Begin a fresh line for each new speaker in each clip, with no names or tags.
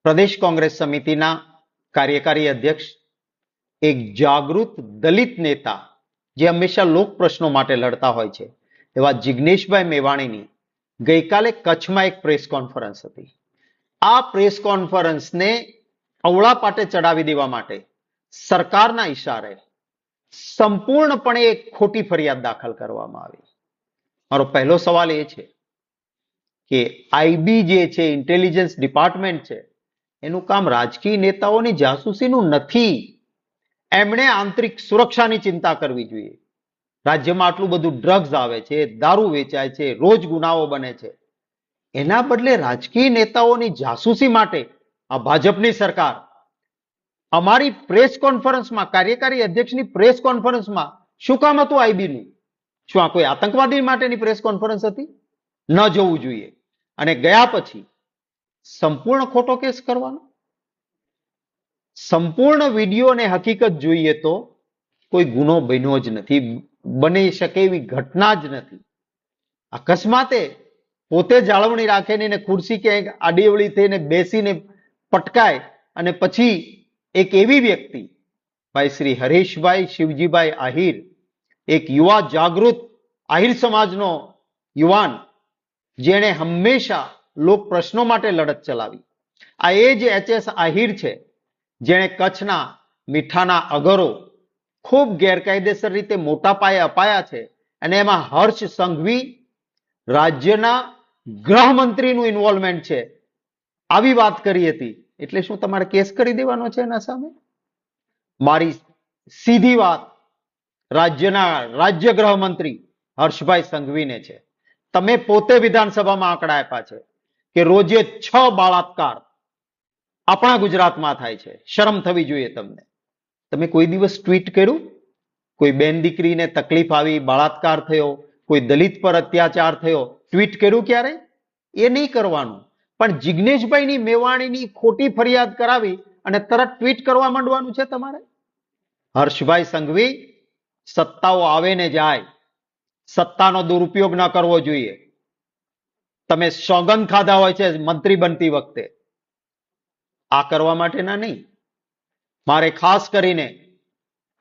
પ્રદેશ કોંગ્રેસ સમિતિના કાર્યકારી અધ્યક્ષ, એક જાગૃત દલિત નેતા જે હંમેશા લોક પ્રશ્નો માટે લડતા હોય છે એવા જિગ્નેશભાઈ મેવાણીની ગઈકાલે કચ્છમાં એક પ્રેસ કોન્ફરન્સ હતી. આ પ્રેસ કોન્ફરન્સને અવળા પાટે ચડાવી દેવા માટે સરકારના ઈશારે સંપૂર્ણપણે એક ખોટી ફરિયાદ દાખલ કરવામાં આવી. મારો પહેલો સવાલ એ છે કે આઈબી જે છે, ઇન્ટેલિજન્સ ડિપાર્ટમેન્ટ છે, એનું કામ રાજકીય નેતાઓની જાસૂસીનું નથી. એમણે આંતરિક સુરક્ષાની ચિંતા કરવી જોઈએ. રાજ્યમાં આટલું બધું ડ્રગ્સ આવે છે, દારૂ વેચાય છે, રોજ ગુનાઓ બને છે. એના બદલે રાજકીય નેતાઓની જાસૂસી માટે આ ભાજપની સરકાર અમારી પ્રેસ કોન્ફરન્સમાં, કાર્યકારી અધ્યક્ષની પ્રેસ કોન્ફરન્સમાં શું કામ હતું આઈબીનું? શું આ કોઈ આતંકવાદી માટેની પ્રેસ કોન્ફરન્સ હતી? ન જવું જોઈએ. અને ગયા પછી સંપૂર્ણ ખોટો કેસ કરવાનો. સંપૂર્ણ વિડીયો અને હકીકત જોઈએ તો કોઈ ગુનો બન્યો જ નથી, બની શકે એવી ઘટના જ નથી. અકસ્માતે પોતે જાળવણી રાખીને એને ખુરશી ક્યાંક આડીઅવળી થઈને બેસીને પટકાય અને પછી એક એવી વ્યક્તિ ભાઈ શ્રી હરેશભાઈ શિવજીભાઈ આહિર, એક યુવા જાગૃત આહિર સમાજનો યુવાન, જેણે હંમેશા લોક પ્રશ્નો માટે લડત ચલાવી. આ એ જ એચ.એસ. આહિર છે જેણે કચ્છના મીઠાના અગરો ખૂબ ગેરકાયદેસર રીતે મોટા પાયે અપાયા છે. અને એમાં હર્ષ સંઘવી રાજ્યના ગૃહમંત્રીનું ઇન્વોલ્વમેન્ટ છે, આવી વાત કરી હતી. એટલે શું તમારે કેસ કરી દેવાનો છે એના સામે? મારી સીધી વાત રાજ્યના રાજ્ય ગૃહમંત્રી હર્ષભાઈ સંઘવીને છે. તમે પોતે વિધાનસભામાં આંકડા આપ્યા છે કે રોજે 6 બળાત્કાર આપણા ગુજરાતમાં થાય છે. શરમ થવી જોઈએ તમને. તમે કોઈ દિવસ ટ્વીટ કર્યું? કોઈ બેન દીકરીને તકલીફ આવી, બળાત્કાર થયો, કોઈ દલિત પર અત્યાચાર થયો, ટ્વીટ કર્યું ક્યારે? એ નહીં કરવાનું. પણ જિગ્નેશભાઈની મેવાણીની ખોટી ફરિયાદ કરાવી અને તરત ટ્વીટ કરવા માંડવાનું છે તમારે? હર્ષભાઈ સંઘવી, સત્તાઓ આવે ને જાય, સત્તાનો દુરુપયોગ ન કરવો જોઈએ. તમે સોગંદ ખાધા હોય છે મંત્રી બનતી વખતે, આ કરવા માટેના નહીં. મારે ખાસ કરીને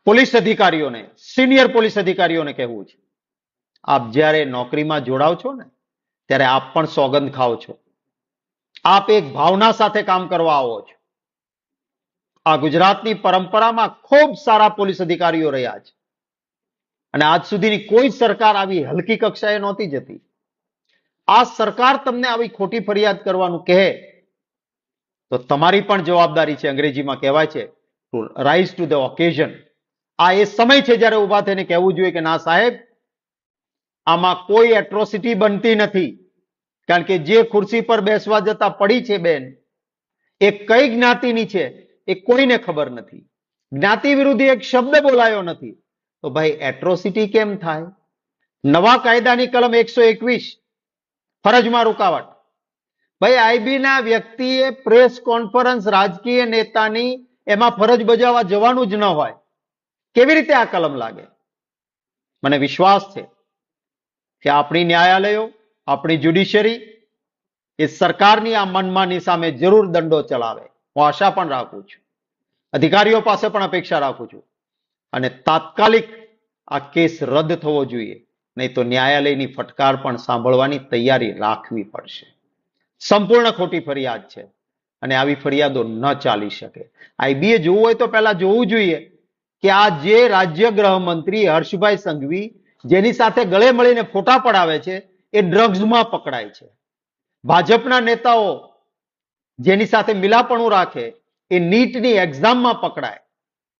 પોલીસ અધિકારીઓને, સિનિયર પોલીસ અધિકારીઓને કહેવું છે, આપ જ્યારે નોકરીમાં જોડાવ છો ને ત્યારે આપ પણ સોગંદ ખાઓ છો. આપ એક ભાવના સાથે કામ કરવા આવો છો. આ ગુજરાતની પરંપરામાં ખૂબ સારા પોલીસ અધિકારીઓ રહ્યા છે અને આજ સુધીની કોઈ સરકાર આવી હલકી કક્ષાએ નહોતી જતી. આ સરકાર તમને આવી ખોટી ફરિયાદ કરવાનું કહે તો તમારી પણ જવાબદારી છે. અંગ્રેજીમાં કહેવાય છે to rise to the occasion. આ એ સમય છે જ્યારે ઉભા થઈને કહેવું જોઈએ કે ના સાહેબ, આમાં કોઈ એટ્રોસિટી બનતી નથી. કારણ કે જે ખુરશી પર બેસવા જતા પડી છે બેન, એ કઈ જ્ઞાતિની છે એ કોઈને ખબર નથી. જ્ઞાતિ વિરુદ્ધ એક શબ્દ બોલાયો નથી. તો ભાઈ એટ્રોસિટી કેમ થાય? નવા કાયદાની કલમ 121 ફરજમાં રૂકાવટ. ભાઈ આઈબીના વ્યક્તિએ પ્રેસ કોન્ફરન્સ રાજકીય નેતાની એમાં ફરજ બજાવવા જવાનું જ ન હોય, કેવી રીતે આ કલમ લાગે? મને વિશ્વાસ છે કે આપણી ન્યાયાલયો, આપણી જ્યુડિશિયરી એ સરકારની આ મનમાની સામે જરૂર દંડો ચલાવે. હું આશા પણ રાખું છું, અધિકારીઓ પાસે પણ અપેક્ષા રાખું છું. અને તાત્કાલિક આ કેસ રદ થવો જોઈએ, નહીં તો ન્યાયાલયની ફટકાર પણ સાંભળવાની તૈયારી રાખવી પડશે. સંપૂર્ણ ખોટી ફરિયાદ છે અને આવી ફરિયાદો ન ચાલી શકે. આઈબીએ જોવું હોય તો પહેલા જોવું જોઈએ કે આ જે રાજ્ય ગૃહમંત્રી હર્ષભાઈ સંઘવી જેની સાથે ગળે મળીને ફોટા પડાવે છે એ ડ્રગ્સમાં પકડાય છે. ભાજપના નેતાઓ જેની સાથે મિલાપણું રાખે એ નીટની એક્ઝામમાં પકડાય.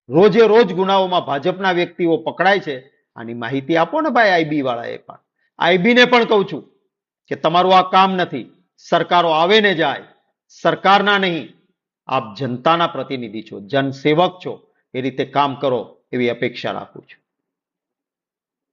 રોજે રોજ ગુનાઓમાં ભાજપના વ્યક્તિઓ પકડાય છે. આની માહિતી આપો ને ભાઈ આઈબી વાળાએ પણ. આઈબીને પણ કહું છું કે તમારું આ કામ નથી. સરકારો આવે ને જાય, સરકારના નહીં. આપ જનતાના પ્રતિનિધિ છો, જનસેવક છો, એ રીતે કામ કરો એવી અપેક્ષા રાખું છું.